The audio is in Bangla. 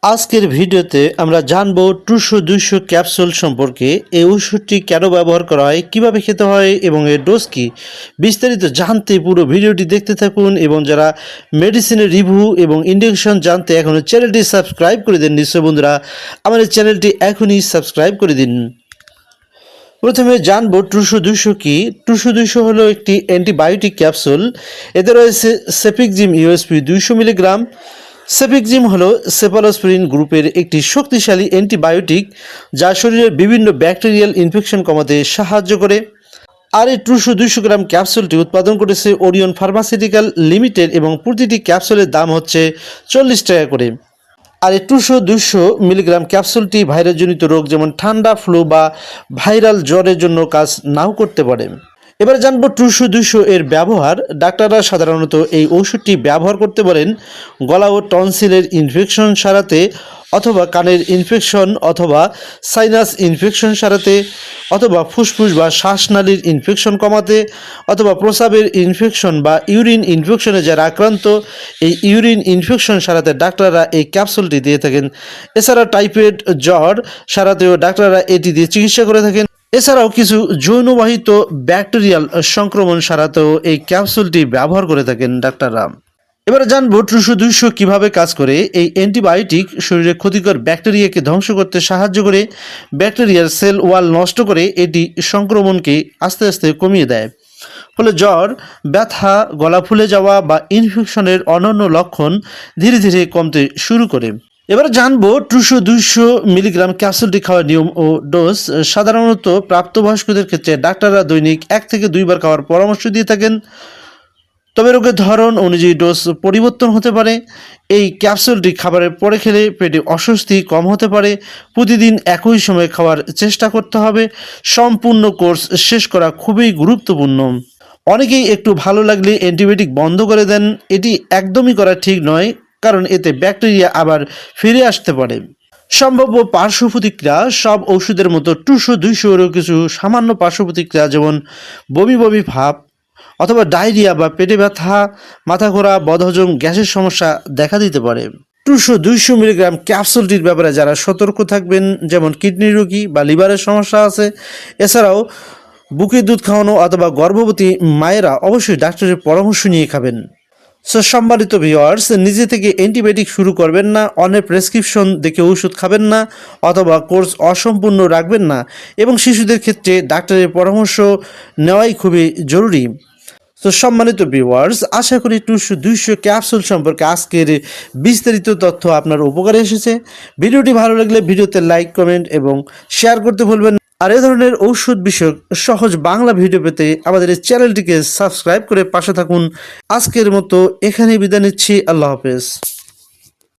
আজকের ভিডিওতে আমরা জানবো 200 ক্যাপসুল সম্পর্কে। এই ওষুধটি কেন ব্যবহার করা হয়, কিভাবে খেতে হয় এবং এর ডোজ কি, বিস্তারিত জানতে পুরো ভিডিওটি দেখতে থাকুন। এবং যারা মেডিসিনের রিভিউ এবং ইন্ডেকশন জানতে এখনও চ্যানেলটি সাবস্ক্রাইব করে দিন, নিশ্চয় বন্ধুরা আমাদের চ্যানেলটি এখনই সাবস্ক্রাইব করে দিন। প্রথমে জানবো 200 কি। 200 হলো একটি অ্যান্টিবায়োটিক ক্যাপসুল। এতে রয়েছে সেফিকজিম ইউএসপি 200 মিলিগ্রাম। সেফিকজিম হলো সেফালোস্পিরিন গ্রুপের একটি শক্তিশালী অ্যান্টিবায়োটিক, যা শরীরের বিভিন্ন ব্যাকটেরিয়াল ইনফেকশন কমাতে সাহায্য করে। আর এই 200 গ্রাম ক্যাপসুলটি উৎপাদন করেছে ওরিয়ন ফার্মাসিউটিক্যাল লিমিটেড এবং প্রতিটি ক্যাপসুলের দাম হচ্ছে 40 টাকা করে। আর এই 200 মিলিগ্রাম ক্যাপসুলটি ভাইরাসজনিত রোগ যেমন ঠান্ডা, ফ্লু বা ভাইরাল জ্বরের জন্য কাজ নাও করতে পারে। এবার জানবো 200 এর ব্যবহার। ডাক্তাররা সাধারণত এই ওষুধটি ব্যবহার করতে বলেন গলা ও টনসিলের ইনফেকশন সারাতে, অথবা কানের ইনফেকশন অথবা সাইনাস ইনফেকশন সারাতে, অথবা ফুসফুস বা শ্বাসনালীর ইনফেকশন কমাতে, অথবা প্রস্রাবের ইনফেকশন বা ইউরিন ইনফেকশনে যারা আক্রান্ত, এই ইউরিন ইনফেকশন সারাতে ডাক্তাররা এই ক্যাপসুলটি দিয়ে থাকেন। এছাড়া টাইফয়েড জ্বর সারাতেও ডাক্তাররা এটি দিয়ে চিকিৎসা করে থাকেন। এছাড়াও কিছু যৌনবাহিত ব্যাকটেরিয়াল সংক্রমণ সারাতেও এই ক্যাপসুলটি ব্যবহার করে থাকেন ডাক্তাররা। এবারে জানবো 200 কিভাবে কাজ করে। এই অ্যান্টিবায়োটিক শরীরে ক্ষতিকর ব্যাকটেরিয়াকে ধ্বংস করতে সাহায্য করে, ব্যাকটেরিয়ার সেল ওয়াল নষ্ট করে এটি সংক্রমণকে আস্তে আস্তে কমিয়ে দেয়। ফলে জ্বর, ব্যথা, গলা ফুলে যাওয়া বা ইনফেকশনের অন্যান্য লক্ষণ ধীরে ধীরে কমতে শুরু করে। এবার জানবো 200 মিলিগ্রাম ক্যাপসুলটি খাওয়ার নিয়ম ও ডোজ। সাধারণত প্রাপ্তবয়স্কদের ক্ষেত্রে ডাক্তাররা দৈনিক 1 থেকে 2 বার খাওয়ার পরামর্শ দিয়ে থাকেন, তবে রোগের ধরন অনুযায়ী ডোজ পরিবর্তন হতে পারে। এই ক্যাপসুলটি খাবারের পরে খেলে পেটে অস্বস্তি কম হতে পারে। প্রতিদিন একই সময়ে খাওয়ার চেষ্টা করতে হবে। সম্পূর্ণ কোর্স শেষ করা খুবই গুরুত্বপূর্ণ। অনেকেই একটু ভালো লাগলে অ্যান্টিবায়োটিক বন্ধ করে দেন। এটি একদমই করা ঠিক নয়, কারণ এতে ব্যাকটেরিয়া আবার ফিরে আসতে পারে। সম্ভাব্য পার্শ্ব প্রতিক্রিয়া। সব ওষুধের মতো 200 কিছু সামান্য পার্শ্ব প্রতিক্রিয়া, যেমন বমি বমি ভাব অথবা ডায়রিয়া বা পেটে ব্যথা, মাথা ঘোরা, বদহজম, গ্যাসের সমস্যা দেখা দিতে পারে। 200 মিলিগ্রাম ক্যাপসুলটির ব্যাপারে যারা সতর্ক থাকবেন, যেমন কিডনি রোগী বা লিভারের সমস্যা আছে। এছাড়াও বুকের দুধ খাওয়ানো অথবা গর্ভবতী মায়েরা অবশ্যই ডাক্তারের পরামর্শ নিয়ে খাবেন। সম্মানিত ভিউয়ার্স, নিজে থেকে অ্যান্টিবায়োটিক শুরু করবেন না, অন্যের প্রেসক্রিপশন দেখে ওষুধ খাবেন না, অথবা কোর্স অসম্পূর্ণ রাখবেন না, এবং শিশুদের ক্ষেত্রে ডাক্তারের পরামর্শ নেওয়াই খুবই জরুরি। সম্মানিত ভিউয়ার্স, আশা করি 200 ক্যাপসুল সম্পর্কে আজকের বিস্তারিত তথ্য আপনার উপকারে এসেছে। ভিডিওটি ভালো লাগলে ভিডিওতে লাইক, কমেন্ট এবং শেয়ার করতে ভুলবেন না। আর এ ধরনের ঔষধ বিষয়ক সহজ বাংলা ভিডিও পেতে আমাদের এই চ্যানেলটিকে সাবস্ক্রাইব করে পাশে থাকুন। আজকের মতো এখানেই বিদায় নিচ্ছি। আল্লাহ হাফেজ।